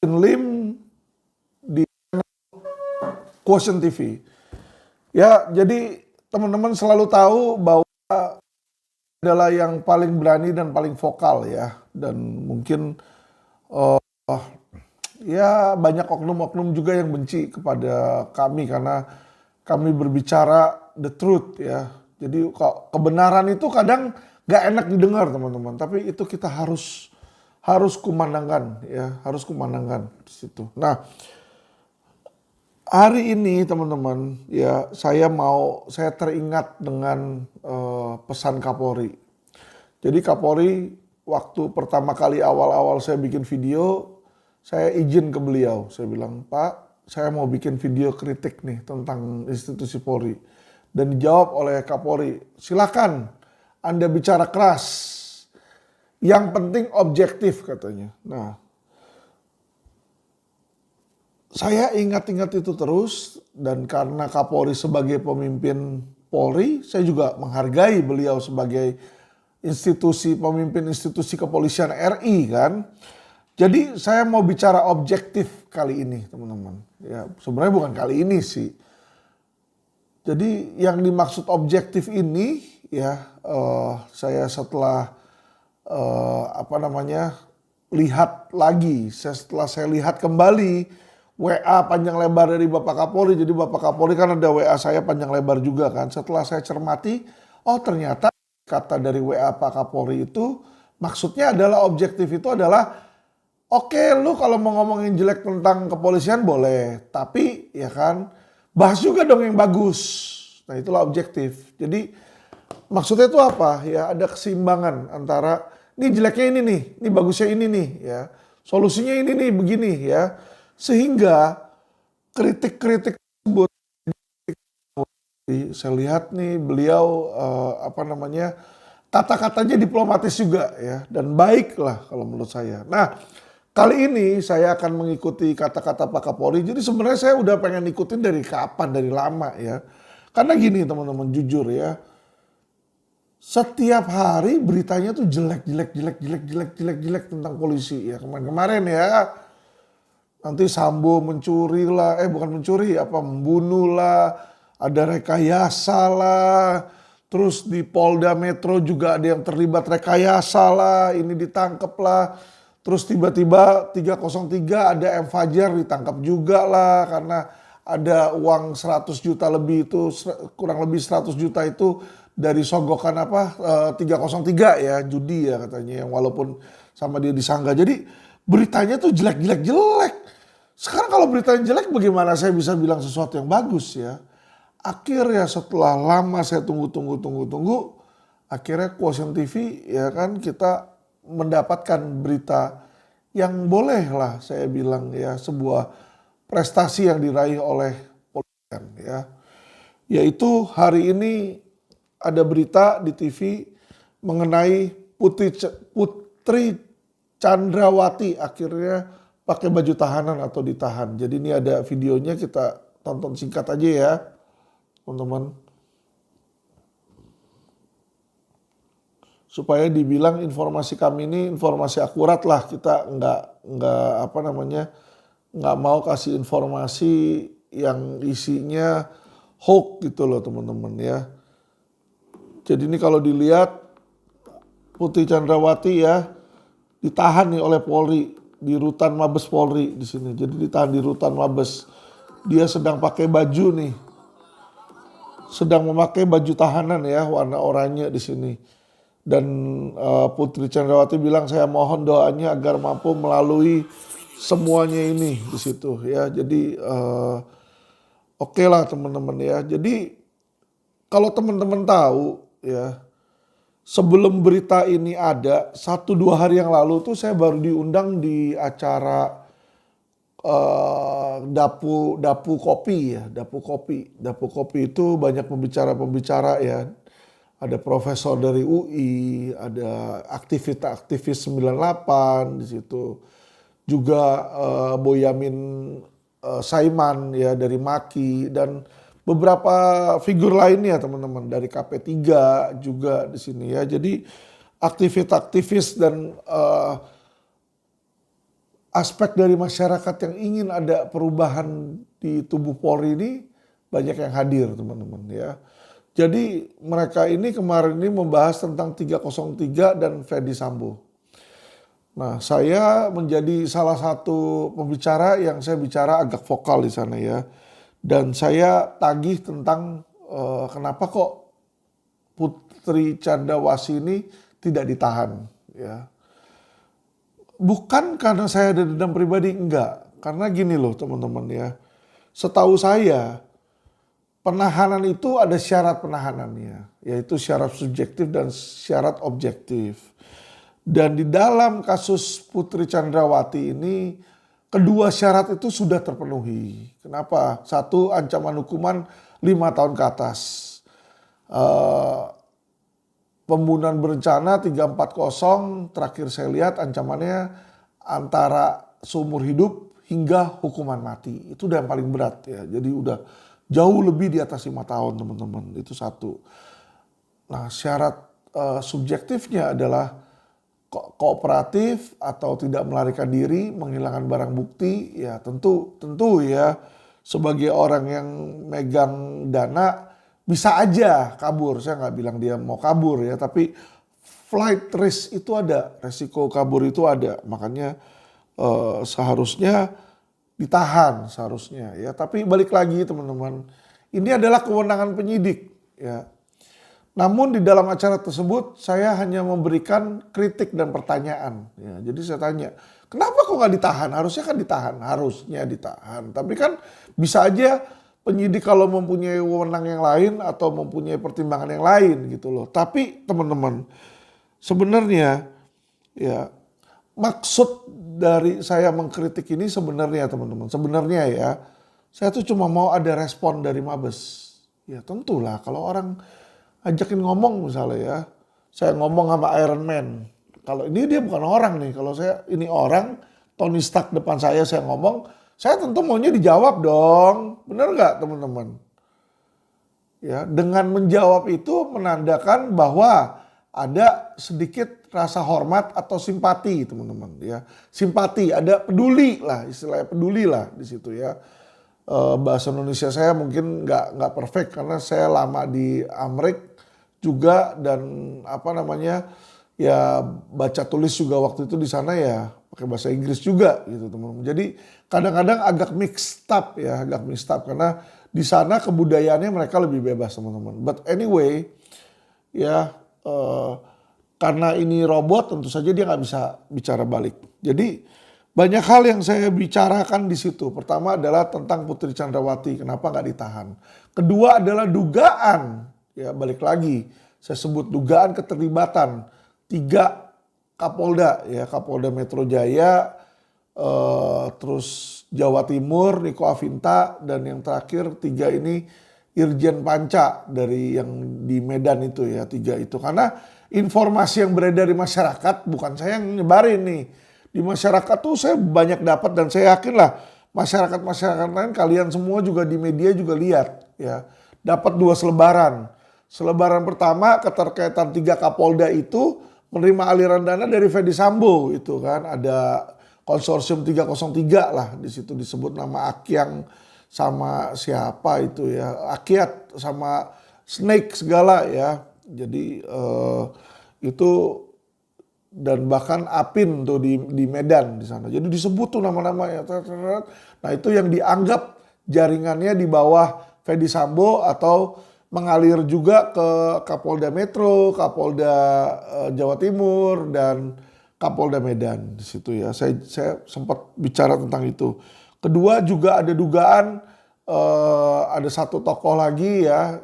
Lim di Quotient TV. Ya, jadi teman-teman selalu tahu bahwa adalah yang paling berani dan paling vokal ya. Dan mungkin ya banyak oknum-oknum juga yang benci kepada kami karena kami berbicara the truth ya. Jadi kebenaran itu kadang gak enak didengar teman-teman, tapi itu kita harus kumandangkan ya, harus kumandangkan di situ. Nah, hari ini teman-teman ya saya teringat dengan pesan Kapolri. Jadi Kapolri waktu pertama kali awal-awal saya bikin video, saya izin ke beliau. Saya bilang, Pak, saya mau bikin video kritik nih tentang institusi Polri. Dan dijawab oleh Kapolri, silakan Anda bicara keras. Yang penting objektif katanya. Nah, saya ingat-ingat itu terus dan karena Kapolri sebagai pemimpin Polri, saya juga menghargai beliau sebagai pemimpin institusi kepolisian RI kan. Jadi saya mau bicara objektif kali ini teman-teman. Ya sebenarnya bukan kali ini sih. Jadi yang dimaksud objektif ini ya saya setelah lihat lagi. Setelah saya lihat kembali WA panjang lebar dari Bapak Kapolri. Jadi Bapak Kapolri kan ada WA saya panjang lebar juga kan. Setelah saya cermati, oh ternyata kata dari WA Pak Kapolri itu maksudnya adalah objektif itu adalah oke, lu kalau mau ngomongin jelek tentang kepolisian boleh, tapi ya kan bahas juga dong yang bagus. Nah itulah objektif. Jadi maksudnya itu apa? Ya ada keseimbangan antara ini jeleknya ini bagusnya ini nih ya. Solusinya ini nih begini ya. Sehingga kritik-kritik tersebut saya lihat nih beliau kata-katanya diplomatis juga ya dan baik lah kalau menurut saya. Nah kali ini saya akan mengikuti kata-kata Pak Kapolri. Jadi sebenarnya saya udah pengen ikutin dari kapan, dari lama ya. Karena gini teman-teman jujur ya. Setiap hari beritanya tuh jelek tentang polisi ya. Kemarin ya. Nanti Sambo mencuri lah, membunuh lah, ada rekayasa lah, terus di Polda Metro juga ada yang terlibat rekayasa lah, ini ditangkap lah, terus tiba-tiba 303 ada M. Fajar ditangkap juga lah karena ada uang 100 juta lebih itu, kurang lebih 100 juta itu dari sogokan 303 ya, judi ya katanya, yang walaupun sama dia disangga. Jadi beritanya tuh jelek. Sekarang kalau beritanya jelek bagaimana saya bisa bilang sesuatu yang bagus ya. Akhirnya setelah lama saya tunggu. Akhirnya Quotient TV ya kan kita mendapatkan berita yang boleh lah saya bilang ya sebuah prestasi yang diraih oleh polisian ya. Yaitu hari ini ada berita di TV mengenai Putri Chandrawati akhirnya pakai baju tahanan atau ditahan. Jadi ini ada videonya, kita tonton singkat aja ya, teman-teman. Supaya dibilang informasi kami ini informasi akurat lah, kita nggak mau kasih informasi yang isinya hoax gitu loh teman-teman ya. Jadi ini kalau dilihat Putri Chandrawati ya ditahan nih oleh Polri di Rutan Mabes Polri di sini. Jadi ditahan di Rutan Mabes. Dia sedang pakai baju nih. Sedang memakai baju tahanan ya warna oranye di sini. Dan Putri Chandrawati bilang saya mohon doanya agar mampu melalui semuanya ini di situ ya. Jadi oke lah teman-teman ya. Jadi kalau teman-teman tahu ya, sebelum berita ini ada, 1-2 hari yang lalu tuh saya baru diundang di acara Dapu Kopi ya. Dapu Kopi itu banyak pembicara-pembicara ya. Ada profesor dari UI, ada aktivis 98 di situ. Juga Boyamin Saiman ya dari Maki dan beberapa figur lainnya teman-teman dari KP3 juga di sini ya. Jadi aktivis dan aspek dari masyarakat yang ingin ada perubahan di tubuh Polri ini banyak yang hadir teman-teman ya. Jadi mereka ini kemarin ini membahas tentang 303 dan Ferdy Sambo. Nah, saya menjadi salah satu pembicara yang saya bicara agak vokal di sana ya. Dan saya tagih tentang kenapa kok Putri Chandrawasih ini tidak ditahan ya. Bukan karena saya ada dendam pribadi, enggak. Karena gini loh teman-teman ya. Setahu saya penahanan itu ada syarat penahanannya. Yaitu syarat subjektif dan syarat objektif. Dan di dalam kasus Putri Chandrawati ini kedua syarat itu sudah terpenuhi. Kenapa? Satu, ancaman hukuman 5 tahun ke atas. Pembunuhan berencana 340, terakhir saya lihat ancamannya antara seumur hidup hingga hukuman mati. Itu udah yang paling berat ya. Jadi udah jauh lebih di atas 5 tahun teman-teman. Itu satu. Nah, syarat subjektifnya adalah kooperatif atau tidak melarikan diri, menghilangkan barang bukti. Ya tentu ya sebagai orang yang megang dana bisa aja kabur, saya nggak bilang dia mau kabur ya, tapi flight risk itu ada, resiko kabur itu ada, makanya seharusnya ditahan seharusnya ya. Tapi balik lagi teman-teman, ini adalah kewenangan penyidik ya. Namun di dalam acara tersebut saya hanya memberikan kritik dan pertanyaan ya. Jadi saya tanya, kenapa kok nggak ditahan? Harusnya kan ditahan, harusnya ditahan. Tapi kan bisa aja penyidik kalau mempunyai wewenang yang lain atau mempunyai pertimbangan yang lain gitu loh. Tapi teman-teman, sebenarnya ya maksud dari saya mengkritik ini sebenarnya teman-teman, sebenarnya ya saya tuh cuma mau ada respon dari Mabes. Ya tentulah kalau orang ajakin ngomong misalnya ya, saya ngomong sama Iron Man. Kalau ini dia bukan orang nih, kalau saya ini orang, Tony Stark depan saya ngomong, saya tentu maunya dijawab dong, benar nggak teman-teman? Ya, dengan menjawab itu menandakan bahwa ada sedikit rasa hormat atau simpati teman-teman. Ya, simpati, ada peduli lah, istilahnya peduli lah di situ ya. Bahasa Indonesia saya mungkin nggak perfect karena saya lama di Amerika juga dan ya baca tulis juga waktu itu di sana ya pakai bahasa Inggris juga gitu teman-teman. Jadi kadang-kadang agak mixed up ya, agak mixed up karena di sana kebudayaannya mereka lebih bebas teman-teman. But anyway ya karena ini robot tentu saja dia nggak bisa bicara balik. Jadi banyak hal yang saya bicarakan di situ. Pertama adalah tentang Putri Chandrawati, kenapa nggak ditahan. Kedua adalah dugaan, ya balik lagi saya sebut dugaan keterlibatan 3 Kapolda, ya Kapolda Metro Jaya, terus Jawa Timur, Niko Afinta, dan yang terakhir 3 ini Irjen Panca dari yang di Medan itu ya, 3 itu. Karena informasi yang beredar di masyarakat bukan saya yang nyebarin nih. Di masyarakat tuh saya banyak dapat dan saya yakin lah masyarakat lain kalian semua juga di media juga lihat ya. Dapat 2 selebaran. Selebaran pertama keterkaitan 3 Kapolda itu menerima aliran dana dari Ferdy Sambo itu kan. Ada konsorsium 303 lah di situ disebut nama Akyang sama siapa itu ya. Akyat sama Snake segala ya. Jadi itu dan bahkan Apin tuh di Medan di sana. Jadi disebut tuh nama-namanya. Nah itu yang dianggap jaringannya di bawah Ferdy Sambo atau mengalir juga ke Kapolda Metro, Kapolda Jawa Timur dan Kapolda Medan di situ ya. Saya sempat bicara tentang itu. Kedua juga ada dugaan ada satu tokoh lagi ya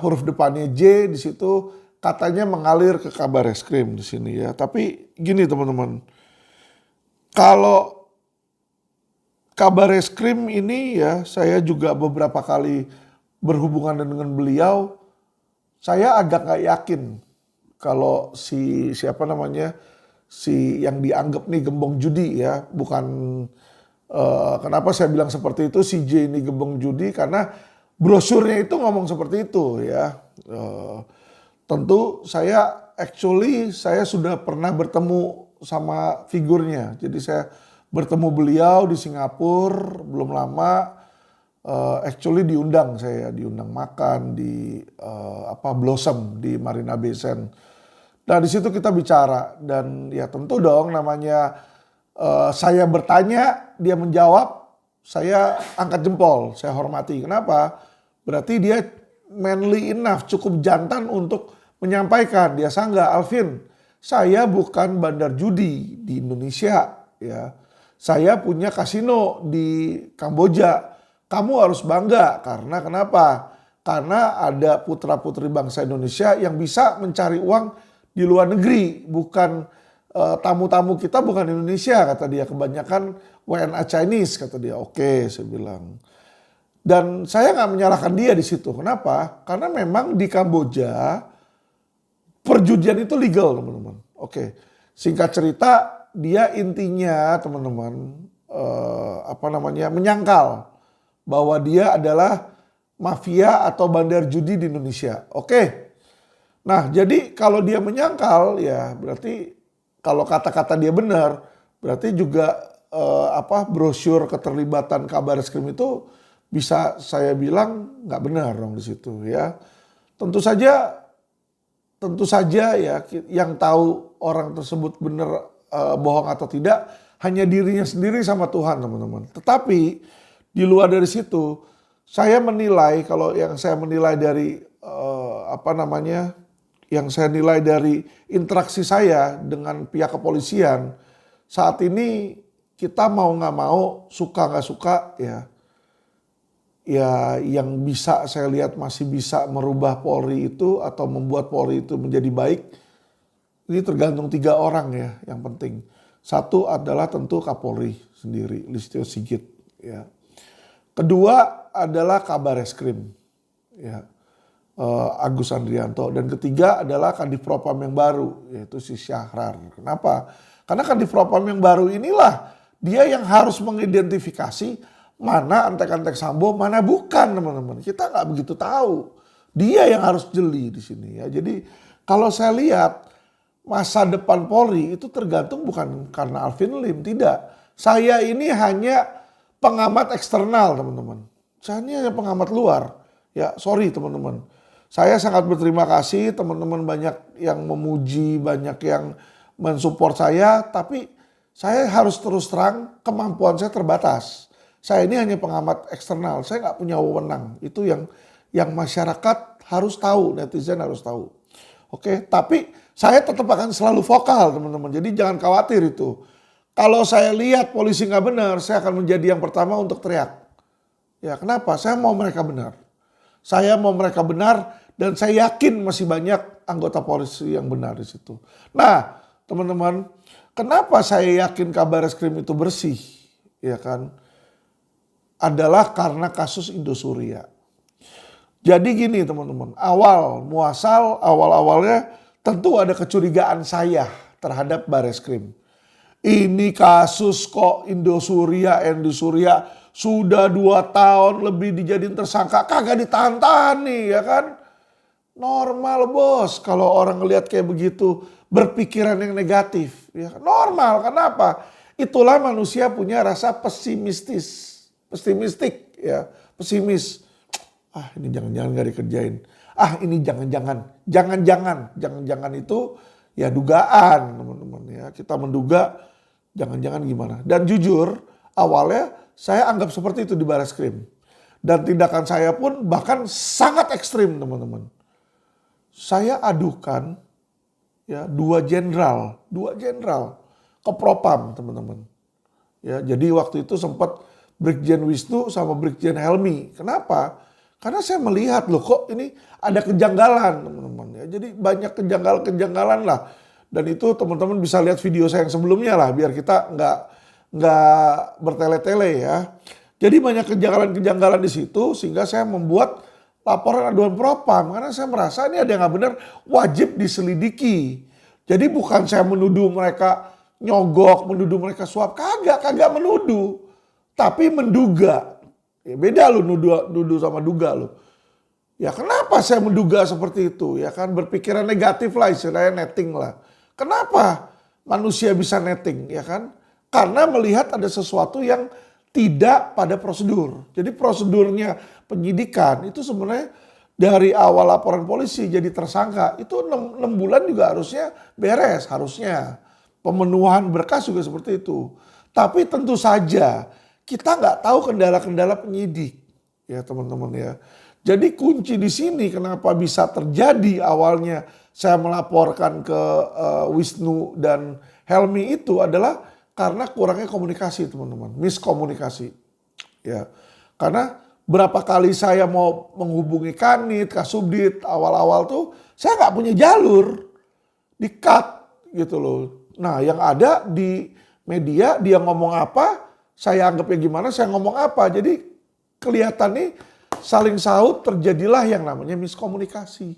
huruf depannya J di situ. Katanya mengalir ke Kabareskrim di sini ya. Tapi gini teman-teman, kalau Kabareskrim ini ya, saya juga beberapa kali berhubungan dengan beliau, saya agak nggak yakin kalau si yang dianggap nih gembong judi ya, bukan kenapa saya bilang seperti itu si J ini gembong judi karena brosurnya itu ngomong seperti itu ya. Tentu saya sudah pernah bertemu sama figurnya. Jadi saya bertemu beliau di Singapura belum lama. Actually diundang makan di Blossom di Marina Bay Sands. Nah di situ kita bicara dan ya tentu dong namanya saya bertanya dia menjawab, saya angkat jempol, saya hormati. Kenapa? Berarti dia manly enough, cukup jantan untuk menyampaikan. Dia sangga, Alvin, saya bukan bandar judi di Indonesia, ya. Saya punya kasino di Kamboja. Kamu harus bangga karena kenapa? Karena ada putra-putri bangsa Indonesia yang bisa mencari uang di luar negeri. Bukan tamu-tamu kita bukan Indonesia, kata dia. Kebanyakan WNA Chinese, kata dia. Oke, saya bilang. Dan saya nggak menyalahkan dia di situ. Kenapa? Karena memang di Kamboja perjudian itu legal, teman-teman. Oke, singkat cerita dia intinya, teman-teman, menyangkal bahwa dia adalah mafia atau bandar judi di Indonesia. Oke. Nah, jadi kalau dia menyangkal ya berarti kalau kata-kata dia benar, berarti juga brosur keterlibatan Kabareskrim itu bisa saya bilang nggak benar dong di situ ya. Tentu saja ya yang tahu orang tersebut benar bohong atau tidak hanya dirinya sendiri sama Tuhan, teman-teman. Tetapi di luar dari situ, saya menilai kalau yang saya menilai dari yang saya nilai dari interaksi saya dengan pihak kepolisian saat ini kita mau nggak mau, suka nggak suka ya yang bisa saya lihat masih bisa merubah Polri itu atau membuat Polri itu menjadi baik. Ini tergantung 3 orang ya yang penting. Satu adalah tentu Kapolri sendiri, Listio Sigit ya. Kedua adalah Kabareskrim, ya, Agus Andrianto. Dan ketiga adalah Kadif Propam yang baru, yaitu si Syahrar. Kenapa? Karena Kadif Propam yang baru inilah dia yang harus mengidentifikasi mana antek-antek Sambo, mana bukan, teman-teman. Kita nggak begitu tahu. Dia yang harus jeli di sini ya. Jadi kalau saya lihat masa depan Polri itu tergantung bukan karena Alvin Lim, tidak. Saya ini hanya pengamat eksternal, teman-teman. Saya ini hanya pengamat luar. Ya, sorry teman-teman. Saya sangat berterima kasih teman-teman banyak yang memuji, banyak yang mensupport saya. Tapi saya harus terus terang kemampuan saya terbatas. Saya ini hanya pengamat eksternal. Saya nggak punya wewenang. Itu yang masyarakat harus tahu, netizen harus tahu. Oke, tapi saya tetap akan selalu vokal, teman-teman. Jadi jangan khawatir itu. Kalau saya lihat polisi nggak benar, saya akan menjadi yang pertama untuk teriak. Ya kenapa? Saya mau mereka benar. Saya mau mereka benar dan saya yakin masih banyak anggota polisi yang benar di situ. Nah teman-teman, kenapa saya yakin Kabareskrim itu bersih? Ya kan? Adalah karena kasus Indosuria. Jadi gini teman-teman, awal-awalnya tentu ada kecurigaan saya terhadap Bareskrim. Ini kasus kok Indosuria sudah 2 tahun lebih dijadiin tersangka, kagak ditahan-tahan nih ya kan. Normal bos kalau orang ngelihat kayak begitu berpikiran yang negatif. Ya, normal, kenapa? Itulah manusia punya rasa pesimistik ya, pesimis. Ah ini jangan-jangan gak dikerjain. Ah ini jangan-jangan itu ya dugaan teman-teman ya. Kita menduga jangan-jangan gimana. Dan jujur awalnya saya anggap seperti itu di Bareskrim. Dan tindakan saya pun bahkan sangat ekstrim teman-teman. Saya adukan ya 2 jenderal ke Propam teman-teman. Ya, jadi waktu itu sempat Brigjen Wisnu sama Brigjen Helmi. Kenapa? Karena saya melihat loh kok ini ada kejanggalan teman-teman ya. Jadi banyak kejanggalan lah. Dan itu teman-teman bisa lihat video saya yang sebelumnya lah biar kita nggak bertele-tele ya. Jadi banyak kejanggalan di situ sehingga saya membuat laporan aduan Propam karena saya merasa ini ada yang nggak benar, wajib diselidiki. Jadi bukan saya menuduh mereka nyogok, menuduh mereka suap, kagak menuduh, tapi menduga. Ya beda lu nuduh sama duga lu. Ya kenapa saya menduga seperti itu? Ya kan berpikiran negatif lah istilahnya, netting lah. Kenapa? manusia bisa netting, ya kan? Karena melihat ada sesuatu yang tidak pada prosedur. Jadi prosedurnya penyidikan itu sebenarnya dari awal laporan polisi jadi tersangka itu 6 bulan juga harusnya beres, harusnya. Pemenuhan berkas juga seperti itu. Tapi tentu saja kita nggak tahu kendala-kendala penyidik, ya teman-teman ya. Jadi kunci di sini kenapa bisa terjadi awalnya saya melaporkan ke Wisnu dan Helmi itu adalah karena kurangnya komunikasi teman-teman, miskomunikasi. Ya, karena berapa kali saya mau menghubungi Kanit, Kasubdit awal-awal tuh saya nggak punya jalur, di-cut gitu loh. Nah yang ada di media dia ngomong apa, saya anggapnya gimana, saya ngomong apa. Jadi kelihatan nih saling sahut terjadilah yang namanya miskomunikasi.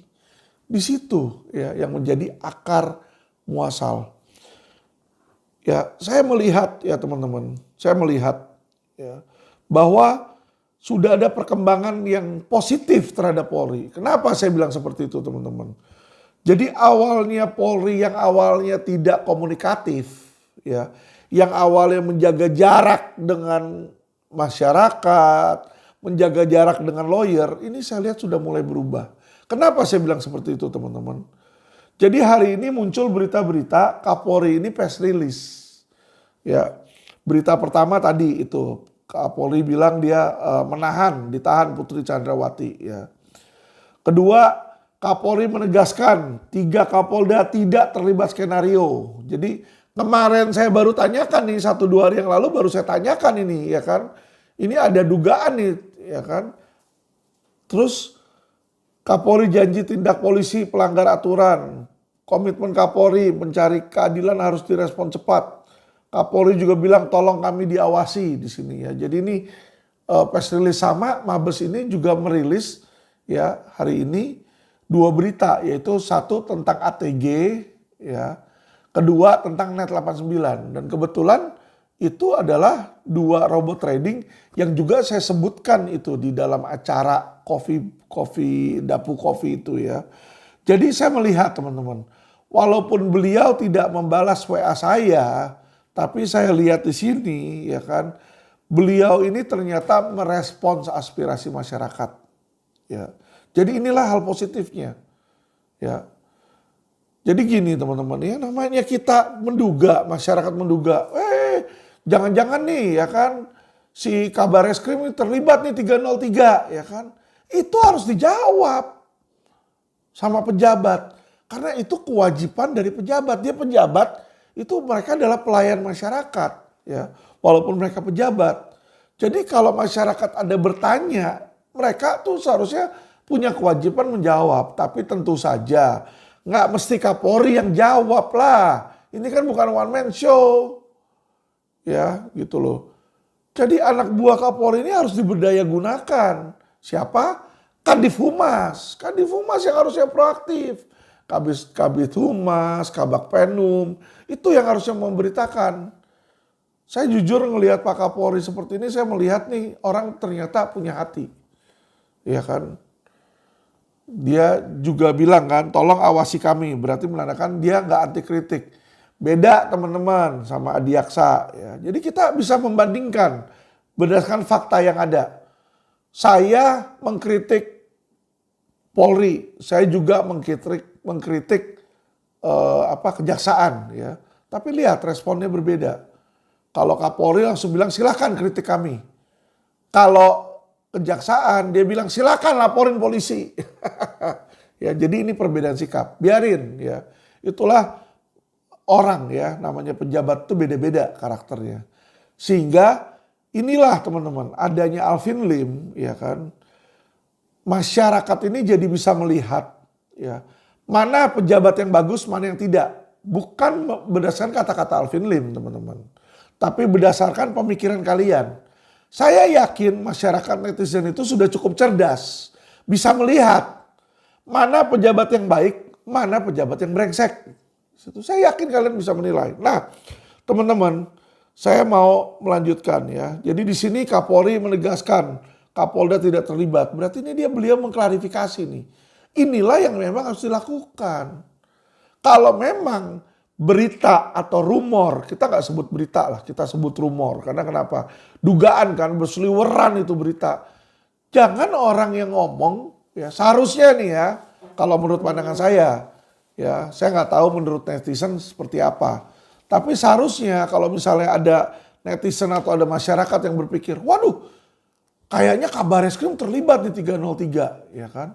Di situ ya yang menjadi akar muasal. Ya, saya melihat ya teman-teman, saya melihat ya bahwa sudah ada perkembangan yang positif terhadap Polri. Kenapa saya bilang seperti itu teman-teman? Jadi awalnya Polri yang awalnya tidak komunikatif, ya, yang awalnya menjaga jarak dengan masyarakat, menjaga jarak dengan lawyer, ini saya lihat sudah mulai berubah. Kenapa saya bilang seperti itu teman-teman? Jadi hari ini muncul berita-berita Kapolri ini press release. Ya, berita pertama tadi itu Kapolri bilang dia ditahan Putri Chandrawati. Ya. Kedua, Kapolri menegaskan 3 Kapolda tidak terlibat skenario. Jadi kemarin saya baru tanyakan nih 1-2 hari yang lalu baru saya tanyakan ini ya kan. Ini ada dugaan nih ya kan. Terus Kapolri janji tindak polisi pelanggar aturan. Komitmen Kapolri mencari keadilan harus direspon cepat. Kapolri juga bilang tolong kami diawasi di sini ya. Jadi ini press release sama Mabes ini juga merilis ya hari ini 2 berita yaitu satu tentang ATG ya. Kedua tentang Net 89 dan kebetulan itu adalah 2 robot trading yang juga saya sebutkan itu di dalam acara Dapu Coffee itu ya. Jadi saya melihat teman-teman, walaupun beliau tidak membalas WA saya, tapi saya lihat di sini ya kan, beliau ini ternyata merespons aspirasi masyarakat. Ya. Jadi inilah hal positifnya. Ya. Jadi gini teman-teman, ya namanya kita menduga, masyarakat menduga, jangan-jangan nih ya kan si Kabar Reskrim ini terlibat nih 303 ya kan. Itu harus dijawab sama pejabat. Karena itu kewajiban dari pejabat. Dia pejabat itu mereka adalah pelayan masyarakat ya. Walaupun mereka pejabat. Jadi kalau masyarakat ada bertanya, mereka tuh seharusnya punya kewajiban menjawab. Tapi tentu saja nggak mesti Kapolri yang jawab lah. Ini kan bukan one man show. Ya gitu loh. Jadi anak buah Kapolri ini harus diberdaya gunakan. Siapa? Kadif Humas. Kadif Humas yang harusnya proaktif. Kabid Humas, Kabak Penum. Itu yang harusnya memberitakan. Saya jujur ngelihat Pak Kapolri seperti ini. Saya melihat nih orang ternyata punya hati. Ya kan. Dia juga bilang kan tolong awasi kami. Berarti menandakan dia nggak anti kritik. Beda teman-teman sama Adiaksa. Ya. Jadi kita bisa membandingkan berdasarkan fakta yang ada. Saya mengkritik Polri, saya juga mengkritik kejaksaan. Ya. Tapi lihat responnya berbeda. Kalau Kapolri langsung bilang silakan kritik kami. Kalau kejaksaan dia bilang silakan laporin polisi. Ya, jadi ini perbedaan sikap. Biarin ya. Itulah orang ya, namanya pejabat itu beda-beda karakternya. Sehingga inilah teman-teman, adanya Alvin Lim ya kan. Masyarakat ini jadi bisa melihat ya, mana pejabat yang bagus, mana yang tidak. Bukan berdasarkan kata-kata Alvin Lim teman-teman. Tapi berdasarkan pemikiran kalian. Saya yakin masyarakat netizen itu sudah cukup cerdas. Bisa melihat mana pejabat yang baik, mana pejabat yang brengsek. Saya yakin kalian bisa menilai. Nah, teman-teman, saya mau melanjutkan ya. Jadi di sini Kapolri menegaskan Kapolda tidak terlibat. Berarti ini beliau mengklarifikasi nih. Inilah yang memang harus dilakukan. Kalau memang berita atau rumor, kita nggak sebut berita lah, kita sebut rumor. Karena kenapa? Dugaan kan, berseliweran itu berita. Jangan orang yang ngomong, ya seharusnya nih ya, kalau menurut pandangan saya nggak tahu menurut netizen seperti apa. Tapi seharusnya kalau misalnya ada netizen atau ada masyarakat yang berpikir, waduh, kayaknya Kabareskrim terlibat di 303, ya kan?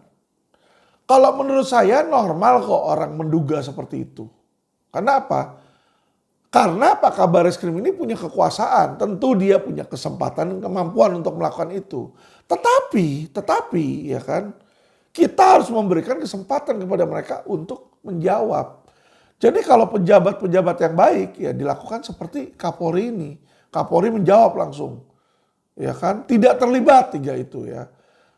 Kalau menurut saya normal kok orang menduga seperti itu. Karena apa? Karena Pak Kabareskrim ini punya kekuasaan. Tentu dia punya kesempatan dan kemampuan untuk melakukan itu. Tetapi ya kan, kita harus memberikan kesempatan kepada mereka untuk menjawab. Jadi kalau pejabat-pejabat yang baik ya dilakukan seperti Kapolri ini. Kapolri menjawab langsung. Ya kan? Tidak terlibat 3 itu ya.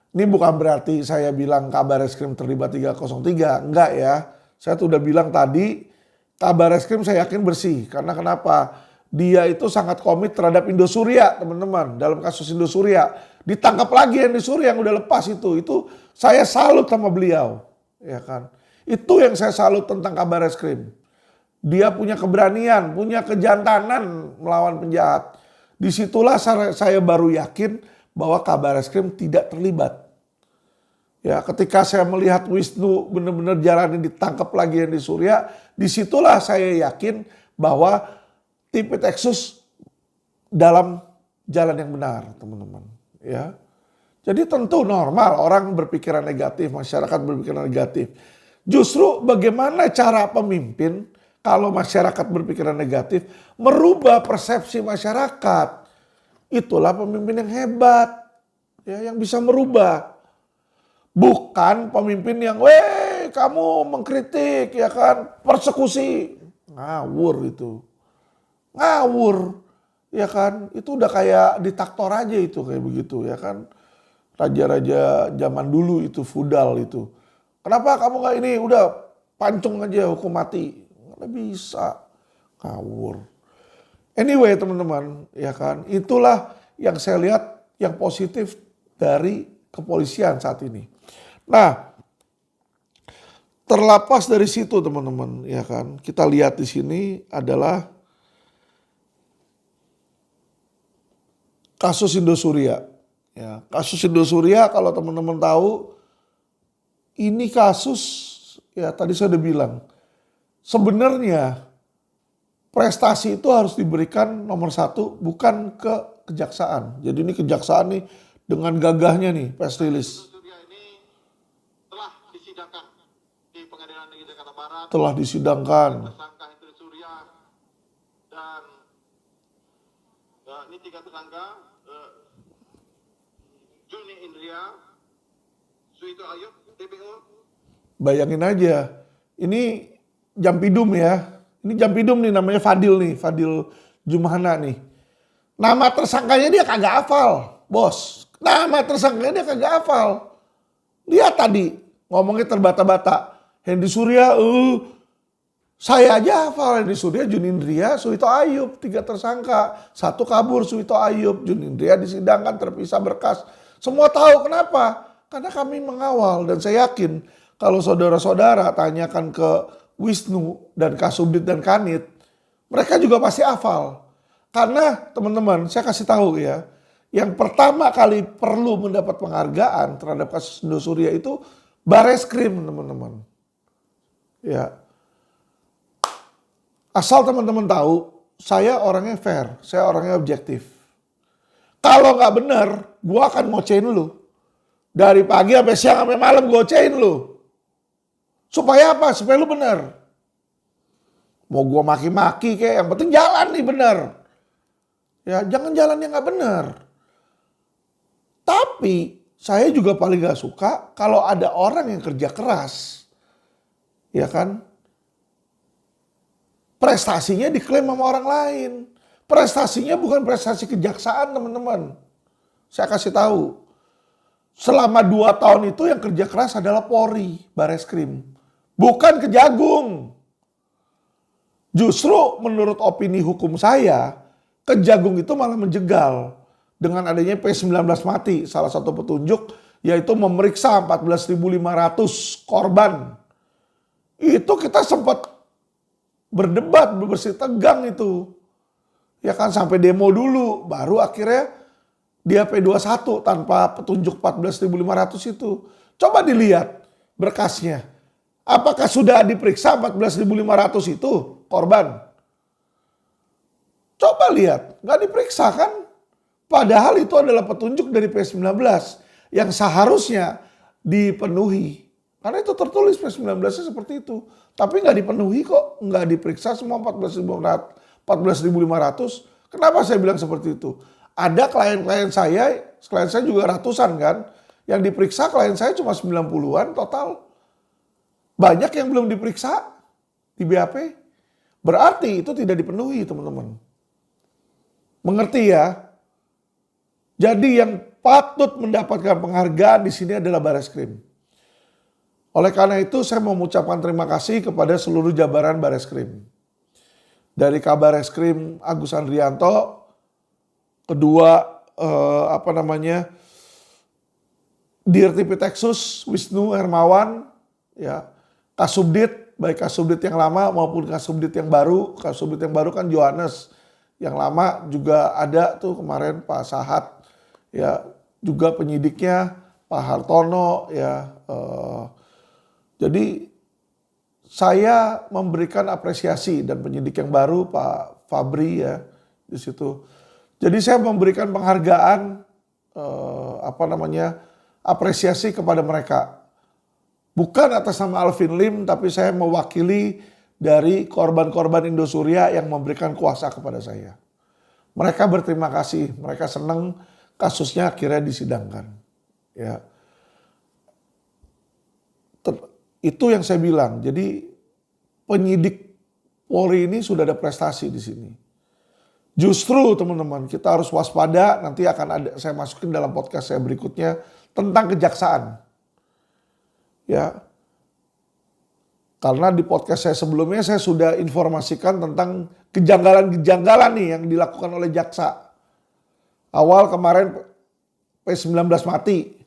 Ini bukan berarti saya bilang Kabareskrim terlibat 303. Enggak ya. Saya tuh udah bilang tadi, Kabareskrim saya yakin bersih. Karena kenapa? Dia itu sangat komit terhadap Indosuria, teman-teman. Dalam kasus Indosuria. Ditangkap lagi Indosuria yang udah lepas itu. Itu saya salut sama beliau. Ya kan? Itu yang saya salut tentang Kabareskrim. Dia punya keberanian, punya kejantanan melawan penjahat. Disitulah saya baru yakin bahwa Kabareskrim tidak terlibat. Ya, ketika saya melihat Wisnu benar-benar jalannya ditangkap lagi yang di Surya, disitulah saya yakin bahwa tim Peteksus dalam jalan yang benar, teman-teman. Ya, jadi tentu normal orang berpikiran negatif, masyarakat berpikiran negatif. Justru bagaimana cara pemimpin kalau masyarakat berpikiran negatif merubah persepsi masyarakat. Itulah pemimpin yang hebat, ya, yang bisa merubah. Bukan pemimpin yang, kamu mengkritik, ya kan, persekusi. Ngawur itu. Ngawur, ya kan. Itu udah kayak diktator aja itu, kayak begitu, ya kan. Raja-raja zaman dulu itu, feudal itu. Kenapa kamu gak ini, udah pancung aja hukum mati. Nggak bisa, ngawur. Anyway teman-teman, ya kan, itulah yang saya lihat yang positif dari kepolisian saat ini. Nah, terlepas dari situ teman-teman, ya kan, kita lihat di sini adalah kasus Indosuria. Ya, kasus Indosuria kalau teman-teman tahu, ini kasus, ya tadi saya udah bilang, sebenarnya prestasi itu harus diberikan nomor 1 bukan ke kejaksaan. Jadi ini kejaksaan nih dengan gagahnya nih press release. Telah disidangkan di Pengadilan Negeri Jakarta Barat. Telah disidangkan. Tersangka Hendri Surya dan ini 3 tersangka, Juni Indria, Suito Ayub, TPO. Bayangin aja, ini Jampidum ya. Ini Jampidum nih namanya Fadil nih, Fadil Jumhana nih. Nama tersangkanya dia kagak hafal, bos. Nama tersangkanya dia kagak hafal. Lihat tadi ngomongnya terbata-bata. Hendri Surya, saya aja hafal Hendri Surya, Junindria, Suito Ayub, 3 tersangka. 1 kabur, Suito Ayub, Junindria disidangkan terpisah berkas. Semua tahu kenapa? Karena kami mengawal dan saya yakin kalau saudara-saudara tanyakan ke Wisnu dan Kasubdit dan Kanit, mereka juga pasti hafal. Karena teman-teman, saya kasih tahu ya, yang pertama kali perlu mendapat penghargaan terhadap kasus Indosuria itu Bareskrim, teman-teman. Ya. Asal teman-teman tahu, saya orangnya fair, saya orangnya objektif. Kalau nggak benar, gue akan ngocein lu. Dari pagi sampai siang sampai malam gue ngocein lu. Supaya apa? Supaya lu benar. Mau gue maki-maki kayak, yang penting jalan nih benar. Ya jangan jalan yang nggak benar. Tapi saya juga paling gak suka kalau ada orang yang kerja keras. Ya kan? Prestasinya diklaim sama orang lain. Prestasinya bukan prestasi kejaksaan teman-teman. Saya kasih tahu. Selama 2 tahun itu yang kerja keras adalah Polri, Bareskrim. Bukan Kejagung. Justru menurut opini hukum saya, Kejagung itu malah menjegal. Dengan adanya P19 mati, salah satu petunjuk yaitu memeriksa 14.500 korban. Itu kita sempat berdebat, bersih tegang itu. Ya kan sampai demo dulu, baru akhirnya dia P21 tanpa petunjuk 14.500 itu. Coba dilihat berkasnya. Apakah sudah diperiksa 14.500 itu korban? Coba lihat, nggak diperiksa kan? Padahal itu adalah petunjuk dari P19 yang seharusnya dipenuhi. Karena itu tertulis P19-nya seperti itu. Tapi nggak dipenuhi kok, nggak diperiksa semua 14.500. Kenapa saya bilang seperti itu? Ada klien saya juga ratusan kan, yang diperiksa klien saya cuma 90-an total. Banyak yang belum diperiksa di BAP. Berarti itu tidak dipenuhi teman-teman. Mengerti ya? Jadi yang patut mendapatkan penghargaan di sini adalah Bareskrim. Oleh karena itu saya mau mengucapkan terima kasih kepada seluruh jabaran Bareskrim. Dari Kabar Eskrim Agus Andrianto, kedua Dir Tipitexus Wisnu Hermawan, ya, Kasubdit, baik Kasubdit yang lama maupun Kasubdit yang baru. Kasubdit yang baru kan Johannes, yang lama juga ada tuh kemarin Pak Sahat, ya, juga penyidiknya Pak Hartono, ya. Jadi saya memberikan apresiasi dan penyidik yang baru Pak Fabri, ya, di situ. Jadi saya memberikan penghargaan apresiasi kepada mereka. Bukan atas nama Alvin Lim, tapi saya mewakili dari korban-korban Indosuria yang memberikan kuasa kepada saya. Mereka berterima kasih, mereka senang kasusnya akhirnya disidangkan. Ya. Itu yang saya bilang. Jadi penyidik Polri ini sudah ada prestasi di sini. Justru teman-teman kita harus waspada, nanti akan ada saya masukin dalam podcast saya berikutnya tentang kejaksaan. Ya. Karena di podcast saya sebelumnya saya sudah informasikan tentang kejanggalan-kejanggalan nih yang dilakukan oleh jaksa. Awal kemarin P19 mati.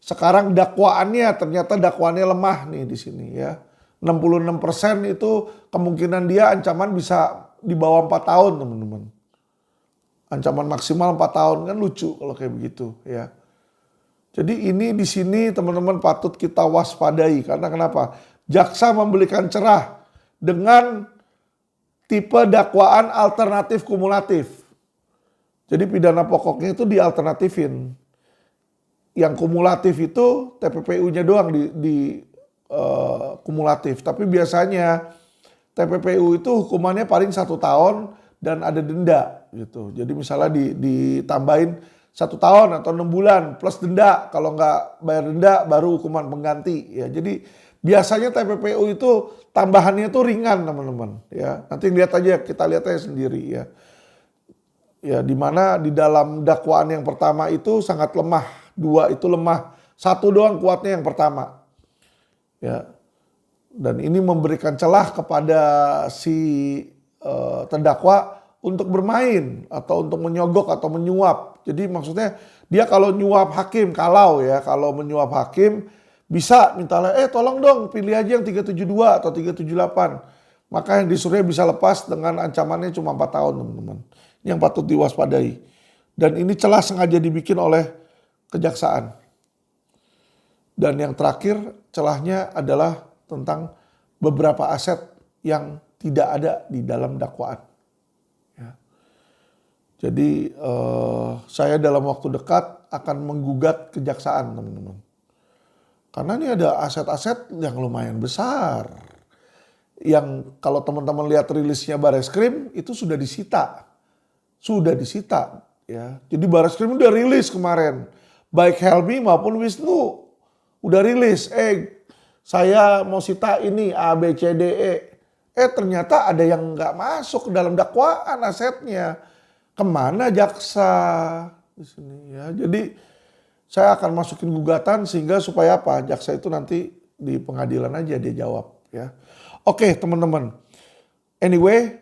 Sekarang ternyata dakwaannya lemah nih di sini ya. 66% itu kemungkinan dia ancaman bisa di bawah 4 tahun teman-teman. Ancaman maksimal 4 tahun, kan lucu kalau kayak begitu ya. Jadi ini di sini teman-teman patut kita waspadai karena kenapa? Jaksa memberikan cerah dengan tipe dakwaan alternatif kumulatif. Jadi pidana pokoknya itu dialternatifin. Yang kumulatif itu TPPU-nya doang di kumulatif. Tapi biasanya TPPU itu hukumannya paling 1 tahun dan ada denda gitu. Jadi misalnya ditambahin 1 tahun atau 6 bulan plus denda. Kalau nggak bayar denda baru hukuman pengganti. Ya, jadi biasanya TPPU itu tambahannya itu ringan teman-teman. Ya, nanti lihat aja, kita lihat aja sendiri ya. Ya, di mana di dalam dakwaan yang pertama itu sangat lemah, 2 itu lemah, 1 doang kuatnya yang pertama. Ya, dan ini memberikan celah kepada si terdakwa untuk bermain atau untuk menyogok atau menyuap. Jadi maksudnya dia kalau nyuap hakim, kalau menyuap hakim bisa minta tolong dong pilih aja yang 372 atau 378. Maka yang disuruhnya bisa lepas dengan ancamannya cuma 4 tahun teman-teman. Yang patut diwaspadai. Dan ini celah sengaja dibikin oleh kejaksaan. Dan yang terakhir celahnya adalah tentang beberapa aset yang tidak ada di dalam dakwaan. Ya. Jadi saya dalam waktu dekat akan menggugat kejaksaan teman-teman. Karena ini ada aset-aset yang lumayan besar. Yang kalau teman-teman lihat rilisnya Bareskrim itu sudah disita. Sudah disita. Ya. Jadi Bareskrim udah rilis kemarin. Baik Helmi maupun Wisnu udah rilis. Saya mau sita ini A, B, C, D, E. Ternyata ada yang nggak masuk ke dalam dakwaan asetnya. Kemana jaksa di sini ya. Jadi saya akan masukin gugatan sehingga supaya apa? Jaksa itu nanti di pengadilan aja dia jawab ya. Oke teman-teman. Anyway,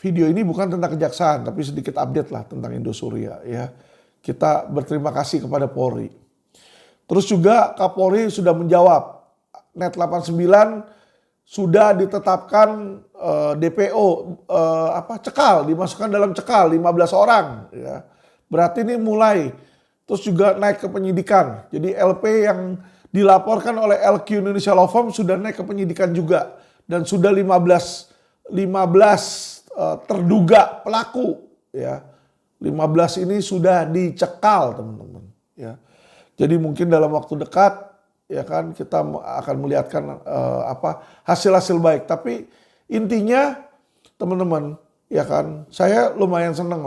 video ini bukan tentang kejaksaan tapi sedikit update lah tentang Indosuria ya. Kita berterima kasih kepada Polri. Terus juga Kapolri sudah menjawab. Net 89 sudah ditetapkan DPO cekal, dimasukkan dalam cekal 15 orang ya. Berarti ini mulai terus juga naik ke penyidikan. Jadi LP yang dilaporkan oleh LQ Indonesia Law Firm sudah naik ke penyidikan juga dan sudah 15 terduga pelaku ya. 15 ini sudah dicekal teman-teman ya. Jadi mungkin dalam waktu dekat ya kan kita akan melihatkan hasil-hasil baik. Tapi intinya teman-teman ya kan saya lumayan seneng.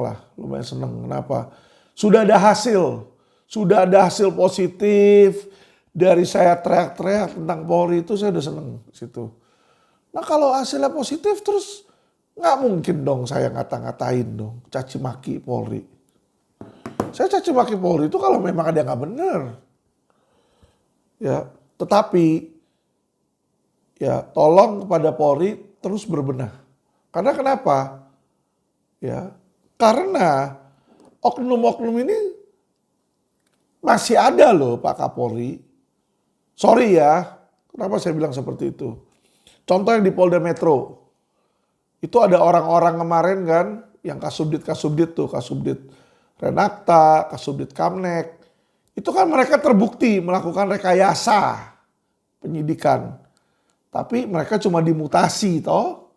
Kenapa? Sudah ada hasil positif dari saya teriak-teriak tentang Polri itu saya udah seneng situ. Nah kalau hasilnya positif terus nggak mungkin dong saya ngata-ngatain dong, caci maki Polri. Saya caci maki Polri itu kalau memang ada nggak benar. Ya, tetapi ya tolong kepada Polri terus berbenah. Karena kenapa? Ya, karena oknum-oknum ini masih ada loh Pak Kapolri. Sorry ya, kenapa saya bilang seperti itu? Contoh yang di Polda Metro. Itu ada orang-orang kemarin kan yang Kasubdit tuh, Kasubdit Renakta, Kasubdit Kamnek. Itu kan mereka terbukti melakukan rekayasa penyidikan. Tapi mereka cuma dimutasi toh.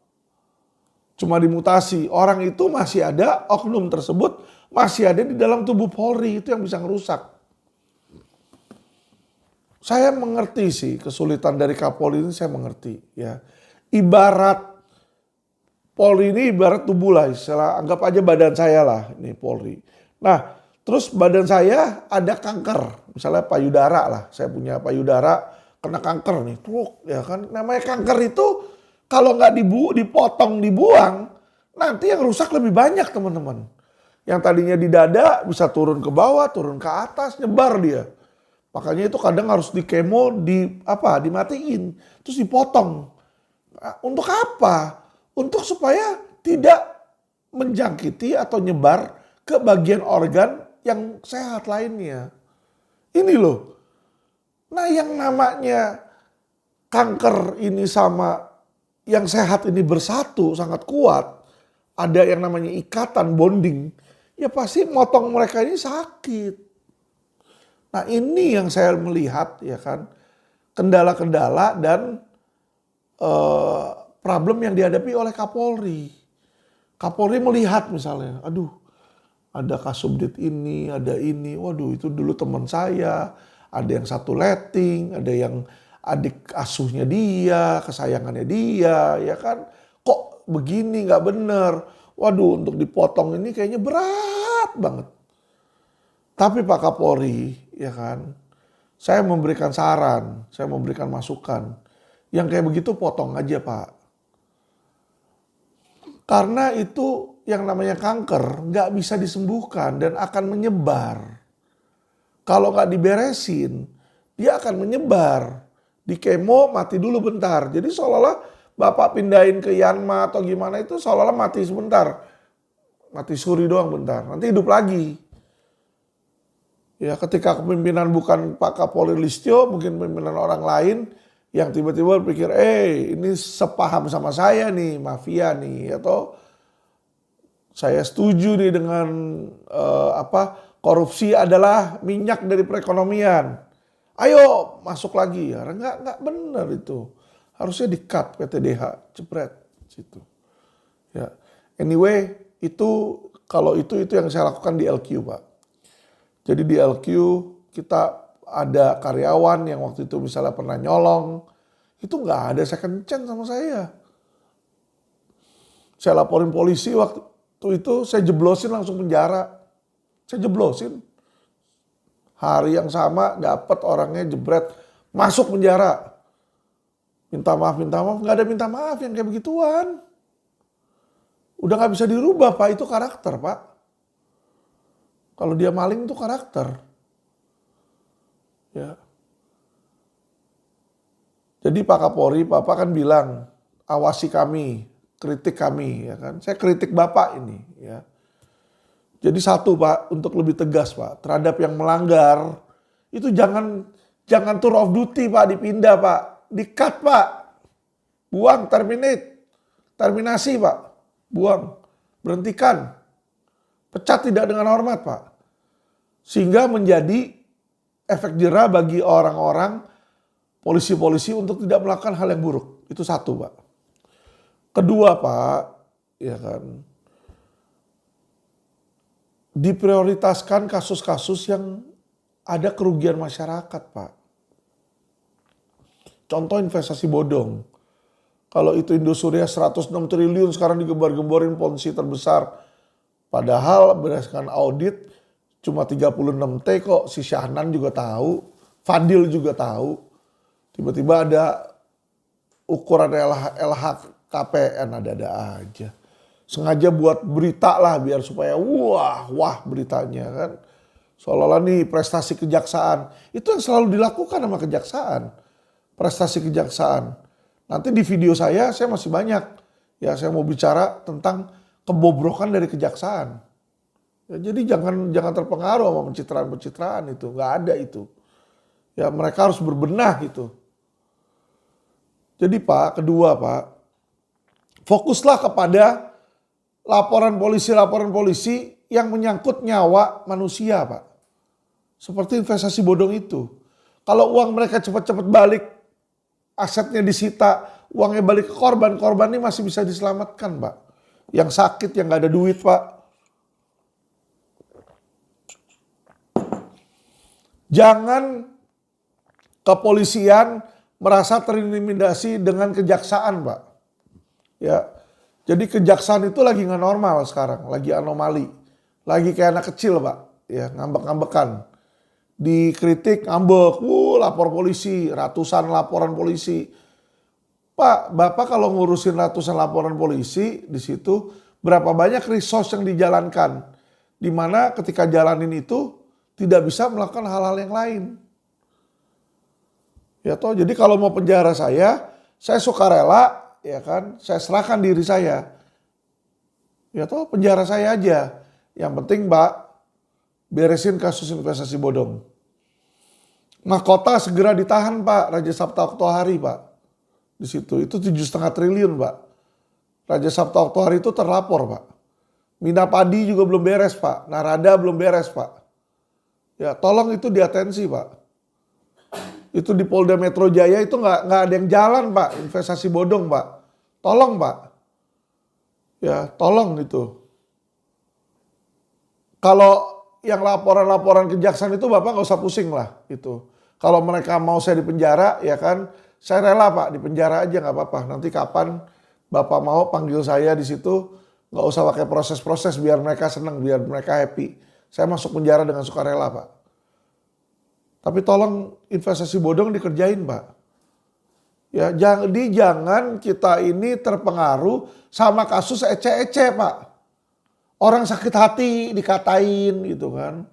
Cuma dimutasi. Orang itu masih ada, oknum tersebut masih ada di dalam tubuh Polri. Itu yang bisa ngerusak. Saya mengerti sih kesulitan dari Kapolri ini, saya mengerti ya. Ibarat Polri ini ibarat tubuh lah, istilah anggap aja badan saya lah ini Polri. Nah, terus badan saya ada kanker, misalnya payudara lah, saya punya payudara kena kanker nih, truk ya kan. Namanya kanker itu kalau nggak dipotong, dibuang, nanti yang rusak lebih banyak teman-teman. Yang tadinya di dada bisa turun ke bawah, turun ke atas, nyebar dia. Makanya itu kadang harus dikemo, dimatiin, terus dipotong. Nah, untuk apa? Untuk supaya tidak menjangkiti atau nyebar ke bagian organ yang sehat lainnya. Ini loh. Nah yang namanya kanker ini sama yang sehat ini bersatu sangat kuat. Ada yang namanya ikatan, bonding. Ya pasti motong mereka ini sakit. Nah ini yang saya melihat ya kan. Kendala-kendala dan problem yang dihadapi oleh Kapolri. Kapolri melihat misalnya, aduh ada Kasubdit ini, ada ini, waduh itu dulu teman saya, ada yang satu letting, ada yang adik asuhnya dia, kesayangannya dia, ya kan. Kok begini nggak bener, waduh untuk dipotong ini kayaknya berat banget. Tapi Pak Kapolri, ya kan, saya memberikan saran, saya memberikan masukan. Yang kayak begitu potong aja Pak. Karena itu yang namanya kanker nggak bisa disembuhkan dan akan menyebar. Kalau nggak diberesin, dia akan menyebar. Di kemo mati dulu bentar. Jadi seolah-olah Bapak pindahin ke Yanma atau gimana itu seolah-olah mati sebentar. Mati suri doang bentar, nanti hidup lagi. Ya ketika kepemimpinan bukan Pak Kapolri Listio, mungkin pimpinan orang lain yang tiba-tiba berpikir, ini sepaham sama saya nih, mafia nih, atau saya setuju nih dengan korupsi adalah minyak dari perekonomian. Ayo masuk lagi ya, nggak benar itu. Harusnya di-cut PTDH, jepret situ. Ya, anyway itu kalau itu yang saya lakukan di LQ Pak. Jadi di LQ kita ada karyawan yang waktu itu misalnya pernah nyolong, itu nggak ada second chance sama saya. Saya laporin polisi waktu itu saya jeblosin langsung penjara. Saya jeblosin. Hari yang sama dapat orangnya jebret masuk penjara. Minta maaf, nggak ada minta maaf yang kayak begituan. Udah nggak bisa dirubah Pak, itu karakter Pak. Kalau dia maling itu karakter. Ya. Jadi Pak Kapolri, Bapak kan bilang, awasi kami, kritik kami, ya kan. Saya kritik Bapak ini, ya. Jadi satu Pak, untuk lebih tegas Pak, terhadap yang melanggar, itu jangan tour of duty Pak, dipindah Pak, di-cut Pak, buang, terminate. terminasi Pak, buang, berhentikan, pecat tidak dengan hormat Pak. Sehingga menjadi efek jera bagi orang-orang polisi-polisi untuk tidak melakukan hal yang buruk. Itu satu Pak. Kedua Pak, ya kan, diprioritaskan kasus-kasus yang ada kerugian masyarakat Pak. Contoh investasi bodong. Kalau itu Indosuria 106 triliun sekarang digembar-gemborin ponzi terbesar. Padahal berdasarkan audit cuma 36T kok. Si Syahnan juga tahu, Fadil juga tahu. Tiba-tiba ada ukuran LHKPN ada-ada aja. Sengaja buat berita lah biar supaya wah beritanya kan. Seolah-olah nih prestasi kejaksaan. Itu yang selalu dilakukan sama kejaksaan. Prestasi kejaksaan. Nanti di video saya masih banyak. Ya saya mau bicara tentang kebobrokan dari kejaksaan. Ya, jadi jangan terpengaruh sama pencitraan-pencitraan itu. Nggak ada itu. Ya mereka harus berbenah gitu. Jadi Pak, kedua Pak, fokuslah kepada laporan polisi yang menyangkut nyawa manusia Pak. Seperti investasi bodong itu. Kalau uang mereka cepat-cepat balik, asetnya disita, uangnya balik ke korban ini masih bisa diselamatkan Pak. Yang sakit, yang gak ada duit Pak. Jangan kepolisian merasa terintimidasi dengan kejaksaan Pak. Ya, jadi kejaksaan itu lagi gak normal sekarang, lagi anomali. Lagi kayak anak kecil Pak, ya ngambek-ngambekan. Dikritik ngambek, lapor polisi, ratusan laporan polisi. Pak, Bapak kalau ngurusin ratusan laporan polisi di situ, berapa banyak resource yang dijalankan. Di mana ketika jalanin itu tidak bisa melakukan hal-hal yang lain. Ya toh, jadi kalau mau penjara saya sukarela, ya kan, saya serahkan diri saya. Ya toh, penjara saya aja. Yang penting Pak, beresin kasus investasi bodong. Mahkota segera ditahan Pak, Raja Sabta Oktohari Pak. Di situ itu 7,5 triliun Pak. Raja Sabta Oktohari itu terlapor Pak. Mina Padi juga belum beres Pak. Narada belum beres Pak. Ya tolong itu diatensi Pak. Itu di Polda Metro Jaya itu nggak ada yang jalan Pak, investasi bodong Pak. Tolong Pak. Ya tolong itu. Kalau yang laporan-laporan kejaksaan itu Bapak nggak usah pusing lah itu. Kalau mereka mau saya di penjara ya kan, saya rela Pak di penjara aja nggak apa-apa. Nanti kapan Bapak mau panggil saya di situ, nggak usah pakai proses-proses biar mereka senang, biar mereka happy. Saya masuk penjara dengan sukarela Pak. Tapi tolong investasi bodong dikerjain Pak. Ya jangan kita ini terpengaruh sama kasus ece-ece Pak. Orang sakit hati dikatain gitu kan.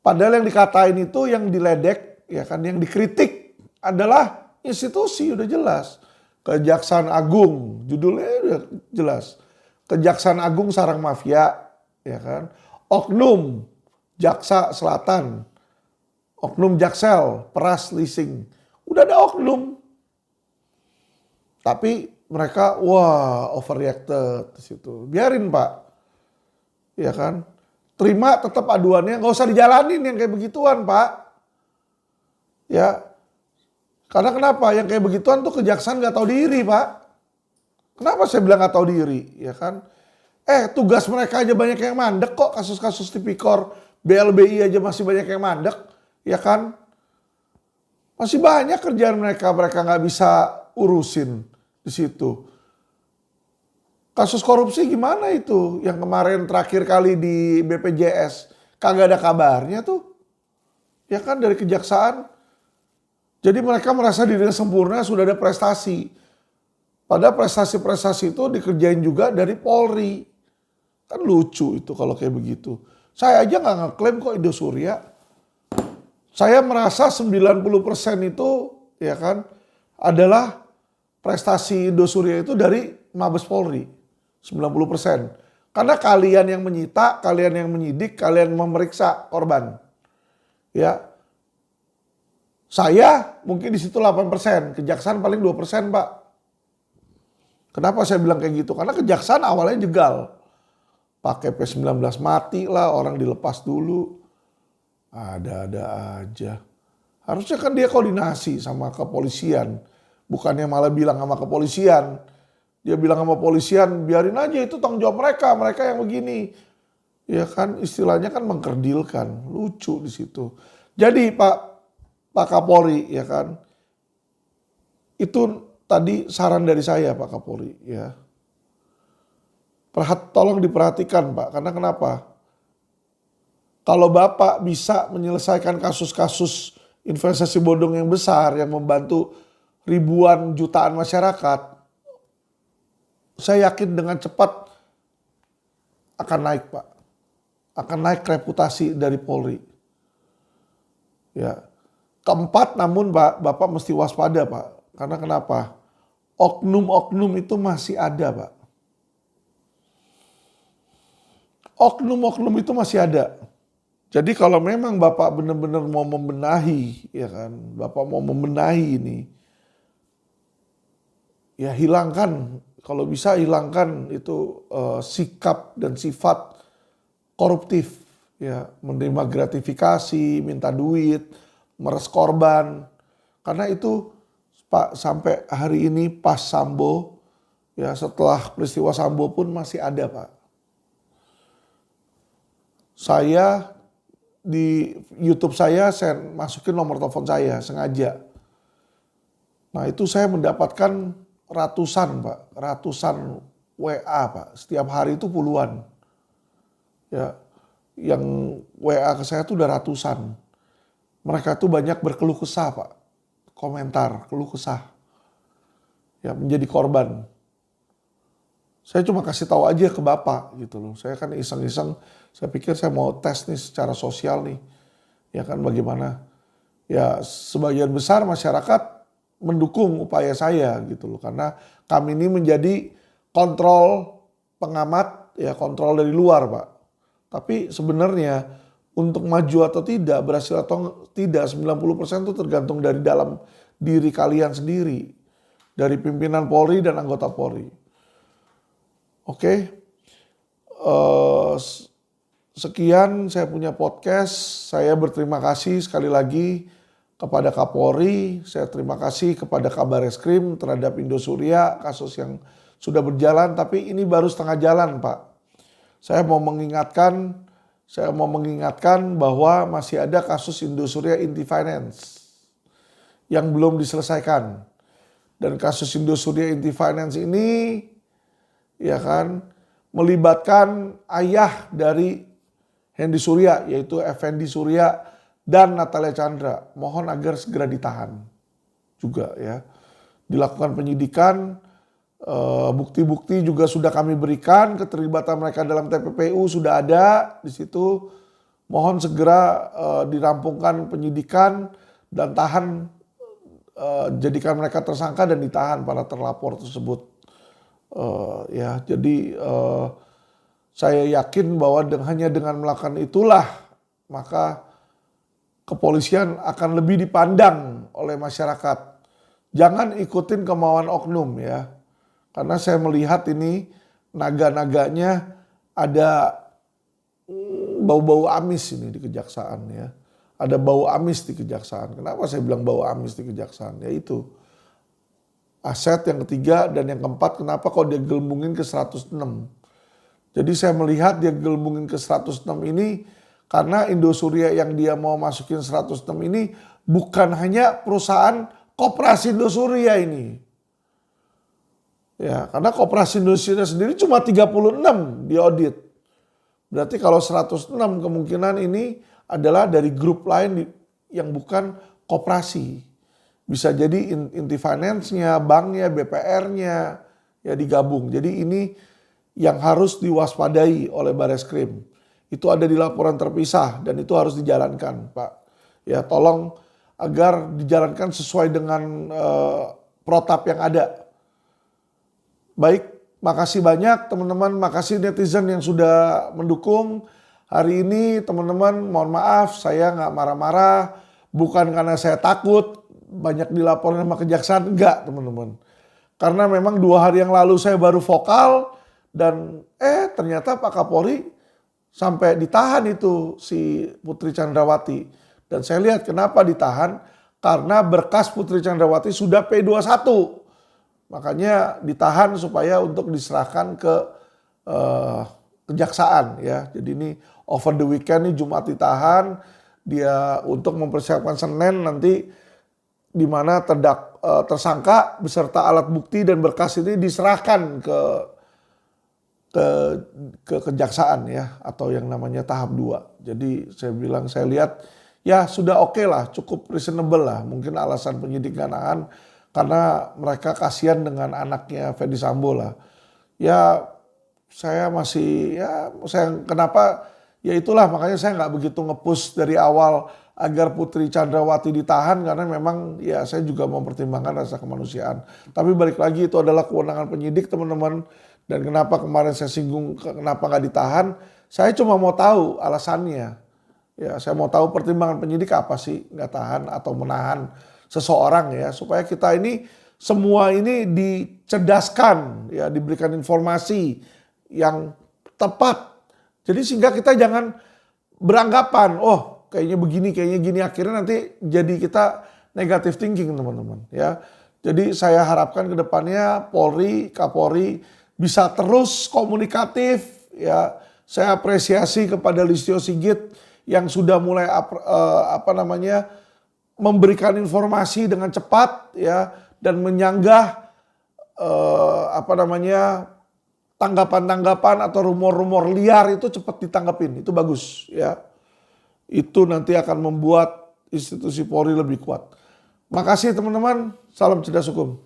Padahal yang dikatain itu yang diledek ya kan, yang dikritik adalah institusi udah jelas. Kejaksaan Agung, judulnya udah jelas. Kejaksaan Agung sarang mafia ya kan. Oknum Jaksa Selatan. Oknum Jaksel, peras leasing. Udah ada oknum. Tapi mereka overreacted di situ. Biarin Pak. Ya kan, terima tetap aduannya, nggak usah dijalanin yang kayak begituan Pak. Ya, karena kenapa? Yang kayak begituan tuh kejaksaan nggak tahu diri Pak. Kenapa saya bilang nggak tahu diri? Ya kan, tugas mereka aja banyak yang mandek kok, kasus-kasus tipikor, BLBI aja masih banyak yang mandek, ya kan? Masih banyak kerjaan mereka nggak bisa urusin di situ. Kasus korupsi gimana itu? Yang kemarin terakhir kali di BPJS. Kagak ada kabarnya tuh. Ya kan dari kejaksaan. Jadi mereka merasa dirinya sempurna sudah ada prestasi. Padahal prestasi-prestasi itu dikerjain juga dari Polri. Kan lucu itu kalau kayak begitu. Saya aja gak ngeklaim kok Indosuria. Saya merasa 90% itu ya kan adalah prestasi Indosuria itu dari Mabes Polri. 90%. Karena kalian yang menyita, kalian yang menyidik, kalian yang memeriksa korban. Ya. Saya mungkin di situ 8%, kejaksaan paling 2% Pak. Kenapa saya bilang kayak gitu? Karena kejaksaan awalnya jegal. Pakai P19 mati lah, orang dilepas dulu. Ada-ada aja. Harusnya kan dia koordinasi sama kepolisian. Bukannya malah bilang sama kepolisian. Dia bilang sama polisian, biarin aja itu tanggung jawab mereka. Mereka yang begini. Ya kan istilahnya kan mengkerdilkan. Lucu di situ. Jadi Pak Kapolri ya kan. Itu tadi saran dari saya Pak Kapolri ya. Tolong diperhatikan Pak. Karena kenapa? Kalau Bapak bisa menyelesaikan kasus-kasus investasi bodong yang besar yang membantu ribuan jutaan masyarakat, saya yakin dengan cepat akan naik Pak. Akan naik reputasi dari Polri. Ya. Keempat namun Pak, Bapak mesti waspada Pak. Karena kenapa? Oknum-oknum itu masih ada Pak. Oknum-oknum itu masih ada. Jadi kalau memang Bapak benar-benar mau membenahi, ya kan, Bapak mau membenahi ini, ya hilangkan, kalau bisa hilangkan itu sikap dan sifat koruptif, ya menerima gratifikasi, minta duit, meres korban, karena itu Pak sampai hari ini pas Sambo, ya setelah peristiwa Sambo pun masih ada Pak. Saya di YouTube saya masukin nomor telepon saya sengaja. Nah itu saya mendapatkan ratusan Pak, ratusan WA Pak. Setiap hari itu puluhan. Ya, yang WA ke saya itu udah ratusan. Mereka tuh banyak berkeluh kesah Pak, komentar, keluh kesah. Ya menjadi korban. Saya cuma kasih tahu aja ke Bapak gitu loh. Saya kan iseng-iseng, saya pikir saya mau tes nih secara sosial nih. Ya kan bagaimana. Ya sebagian besar masyarakat mendukung upaya saya gitu loh. Karena kami ini menjadi kontrol pengamat, ya kontrol dari luar Pak. Tapi sebenarnya untuk maju atau tidak, berhasil atau tidak, 90% itu tergantung dari dalam diri kalian sendiri. Dari pimpinan Polri dan anggota Polri. Oke, sekian saya punya podcast. Saya berterima kasih sekali lagi kepada Kapolri. Saya terima kasih kepada Kabar Eskrim terhadap Indosuria, kasus yang sudah berjalan. Tapi ini baru setengah jalan Pak. Saya mau mengingatkan bahwa masih ada kasus Indosuria Inti Finance yang belum diselesaikan. Dan kasus Indosuria Inti Finance ini ya kan melibatkan ayah dari Hendy Surya yaitu Effendi Surya dan Natalia Chandra. Mohon agar segera ditahan juga ya. Dilakukan penyidikan, bukti-bukti juga sudah kami berikan, keterlibatan mereka dalam TPPU sudah ada di situ. Mohon segera dirampungkan penyidikan dan tahan, jadikan mereka tersangka dan ditahan para terlapor tersebut. Jadi saya yakin bahwa hanya dengan melakukan itulah maka kepolisian akan lebih dipandang oleh masyarakat. Jangan ikutin kemauan oknum ya, karena saya melihat ini naga-naganya ada bau-bau amis ini di kejaksaan ya, ada bau amis di kejaksaan. Kenapa saya bilang bau amis di kejaksaan? Ya itu. Aset yang ketiga dan yang keempat, kenapa kok dia gelembungin ke 106. Jadi saya melihat dia gelembungin ke 106 ini karena Indosuria yang dia mau masukin 106 ini bukan hanya perusahaan Koperasi Indosuria ini. Ya, karena Koperasi Indosuria sendiri cuma 36 diaudit. Berarti kalau 106 kemungkinan ini adalah dari grup lain yang bukan koperasi. Bisa jadi Inti Finance-nya, banknya, BPR-nya ya digabung. Jadi ini yang harus diwaspadai oleh Bareskrim. Itu ada di laporan terpisah dan itu harus dijalankan, Pak. Ya, tolong agar dijalankan sesuai dengan protap yang ada. Baik, makasih banyak teman-teman, makasih netizen yang sudah mendukung. Hari ini teman-teman mohon maaf saya nggak marah-marah, bukan karena saya takut banyak dilaporin sama kejaksaan, enggak teman-teman. Karena memang 2 hari yang lalu saya baru vokal dan ternyata Pak Kapolri sampai ditahan itu si Putri Chandrawati. Dan saya lihat kenapa ditahan, karena berkas Putri Chandrawati sudah P21. Makanya ditahan supaya untuk diserahkan ke kejaksaan ya. Jadi ini over the weekend nih Jumat ditahan, dia untuk mempersiapkan Senin nanti di mana tersangka beserta alat bukti dan berkas ini diserahkan ke kejaksaan ya, atau yang namanya tahap 2. Jadi saya lihat ya sudah oke lah, cukup reasonable lah. Mungkin alasan penyidik gak nahan karena mereka kasihan dengan anaknya Ferdy Sambo lah. Ya saya kenapa ya itulah makanya saya nggak begitu nge-push dari awal agar Putri Chandrawati ditahan, karena memang ya saya juga mempertimbangkan rasa kemanusiaan. Tapi balik lagi itu adalah kewenangan penyidik teman-teman. Dan kenapa kemarin saya singgung kenapa nggak ditahan, saya cuma mau tahu alasannya. Ya saya mau tahu pertimbangan penyidik apa sih nggak tahan atau menahan seseorang ya, supaya kita ini semua ini dicerdaskan ya, diberikan informasi yang tepat. Jadi sehingga kita jangan beranggapan oh kayaknya begini, kayaknya gini, akhirnya nanti jadi kita negative thinking teman-teman ya. Jadi saya harapkan ke depannya Polri, Kapolri bisa terus komunikatif ya. Saya apresiasi kepada Listio Sigit yang sudah mulai memberikan informasi dengan cepat ya, dan menyanggah tanggapan-tanggapan atau rumor-rumor liar itu cepat ditanggapin. Itu bagus ya. Itu nanti akan membuat institusi Polri lebih kuat. Makasih teman-teman, salam cerdas hukum.